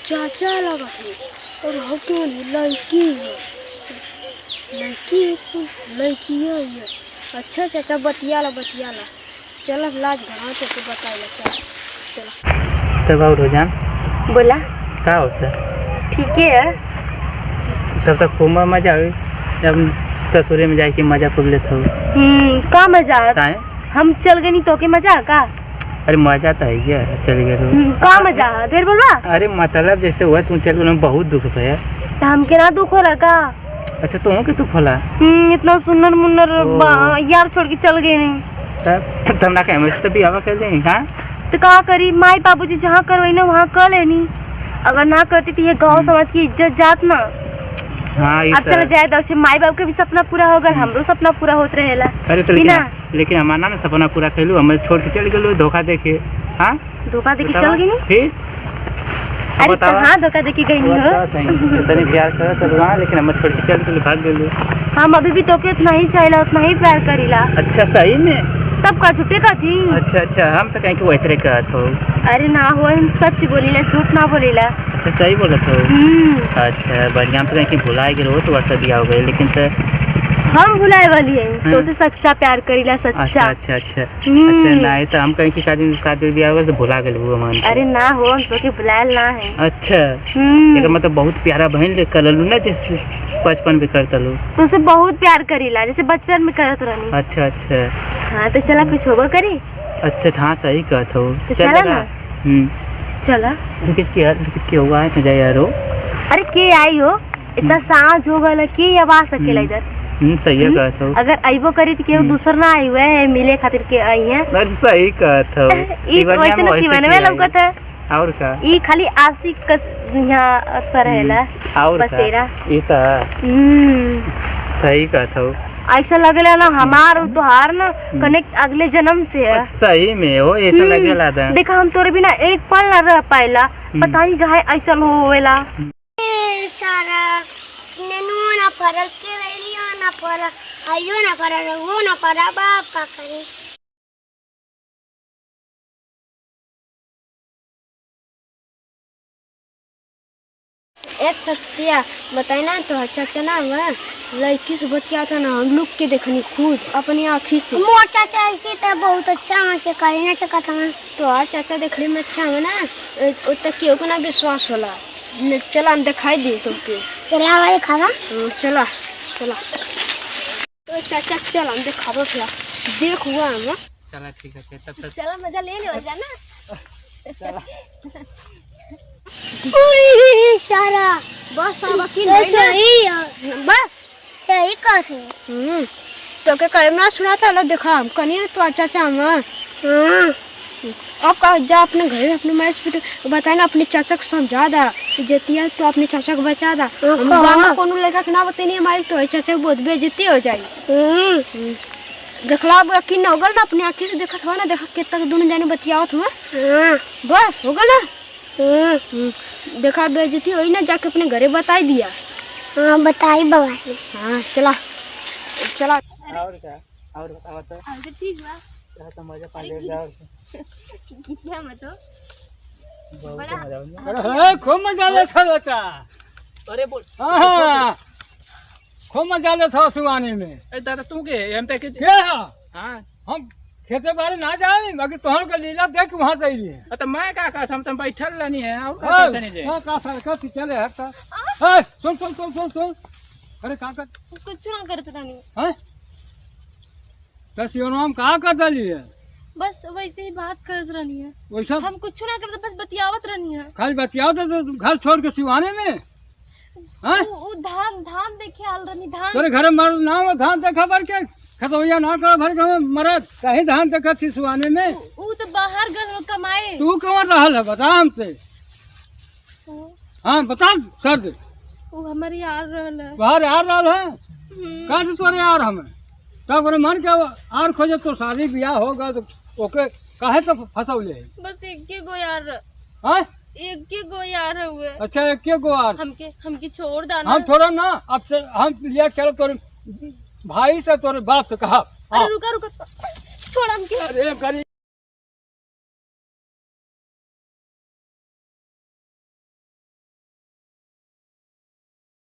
चाचा लगा है और हको लड़की है, लड़की है, लड़कियाँ है। अच्छा चाचा बतिया ला चल लाज भरा तो बताइए। चलो तब और रोजान बोला क्या होता ठीक है। तब तक खूब मजा आई जब ससुरे में जाके मजा खूब लेते हो। का मजा है हम चल गए नहीं तो के मजा का। अरे मजा तो है क्या चल गए का मजा फिर बोलवा। अरे मतलब जैसे हुआ तुम चल गए बहुत दुख है। तो हमके ना दुख होला का। अच्छा तुम के दुख होला इतना सुनर मुन्नर यार छोड़ के चल गए नहीं। तब ना कहे तो भी हवा कर देंगे। हाँ तो का करी माई बाबूजी जहाँ करवाई ना वहाँ कर लेनी। अगर ना करती तो ये गाँव समाज की इज्जत जात ना। हाँ अब चल जाए तो माई बाप के भी सपना पूरा होगा, हमरो सपना पूरा होत रहेला। अरे तो लेकिन हमारा ना सपना पूरा कर लू, हमें छोड़ के चल गए धोखा देके। हाँ धोखा देके चल गई नहीं फिर। अरे तो हाँ धोखा देके गई नहीं हो। इतनी प्यार कर लेकिन हमें छोड़ के चल गए भाग गए। हम अभी भी तोके उतना ही चाहिए उतना ही प्यार करीला। अच्छा सही में तब का छुट्टे का थी। अच्छा हम तो कहीं कि वैसे का तो। अरे ना हो हम सच बोलीला झूठ ना बोलीला। अच्छा सही बोला तो। अच्छा बढ़िया तो कहीं कि भुलाए गए हो तो वर्षा दिया हो गए लेकिन तो हम भुलाए वाली है तो उसे सच्चा प्यार करीला सच्चा। अच्छा नहीं तो हम कहीं की शादी दिया होगा तो भुला गए वो मान। अरे ना हो हम तो के भुलायल ना है। अच्छा ये मतलब बहुत प्यारा बहन ले कर लू ना जैसे बचपन में करता लू तो उसे बहुत प्यार करीला जैसे बचपन में करत रहनी। अच्छा हाँ तो चला कुछ होगा करी। अच्छा हाँ सही कहता हूँ तो चला ना। चला किसकी होगा है जाए यार। अरे के आई हो इतना सांझ हो गया के अब आ सकेला इधर। सही कहता हूँ। अगर आईबो करी तो केहू दूसर ना आई हुए है मिले खातिर के आई है। सही कहता हूँ। ई वैसे ना सीवन में लौकत है और का ई खाली आशिक कस यहाँ पर रहेला और बसेरा ई तो सही कहता हूँ। ऐसा लगेला ना हमार और तुहार ना कनेक्ट अगले जन्म से है। सही में हो ऐसा लगेला था। देखा हम तोरे बिना एक पल ना रह पाएला पता नहीं काहे ऐसा होवेला। सारा ननू ना फरल के रेलियो ना फरल आयो ना फरल वो ना फरल बाप का करे। ए सत्या बताई ना तो चाचा ना हुआ लड़की से बतिया था ना हम लोग के देखनी खुद अपनी आँखी से। मोर चाचा ऐसे तो बहुत अच्छा हमसे करे ना सकता था। तो आज चाचा देखने में अच्छा है ना उतना क्यों को ना विश्वास होला। चला हम दिखाई दी तुमके। चला भाई खावा चला तो चाचा चल हम दिखाबो फिर देख हुआ हम। चला ठीक है तब तक चला मजा ले ले जाना। पूरी सारा बस अब की सही बस सही कहते। तो के करे ना सुना था लो देखा हम कनी तो चाचा हम। अब का जा अपने घर अपने माँ से बताए ना अपने चाचा को समझा दा जतिया तो अपने चाचा को बचा दा। हम कोनो लड़का के ना बतानी हमारी तो चाचा को बहुत बेइज्जती हो जाई। देखला अब यकीन हो गल ना अपनी आँखी से देखत हो ना देखा कितना दोनों जाने बतियावत हुआ। बस हो गल ना। देखा बेइज्जती हुई ना जाके अपने घरे बताई दिया। हाँ बताई बाबा। हाँ चला और क्या और बताओ तो ठीक बा तो मजा पा ले जाओ कितना मत अरे खूब मजा ले था। अरे बोल हाँ खूब मजा ले था सुहाने में। दादा तू के हम तक हाँ हम खेते बारे ना जाए बाकी तोहर का लीला देख वहाँ जाइए। तो मैं का हम तो बैठल रहनी है और का करते नहीं जे का सरका चले हटता। सुन अरे का कर कुछ ना करते रानी। हैं तसियो हम का कर दली है। बस वैसे ही बात करत रहनी है। वैसा हम कुछ ना करते बस बतियावत रहनी है। खाली बतियाओ तो घर छोड़ के सिवाने में। हैं वो धान देखे आल रहनी धान तोरे घर मर ना धान देखा भर के खतोया ना कर भर के मरद कहीं धान देखा थी सुहाने में। वो तो बाहर घर कमाए। तू कौन रहल है बता हमसे। हाँ बता सर वो हमारे यार रहल है। बाहर यार रहल है का तोरे यार हमें तब मन के आर खोजे तो शादी ब्याह होगा तो ओके काहे तो फंसौले है। बस एक गो यार। हाँ एक गो यार हुए। अच्छा एक गो यार हमके छोड़ देना। हम छोड़ो ना अब से हम लिया चलो तोरे भाई से तोरे बाप से कहा। अरे रुका छोड़ हमके। अरे गरीब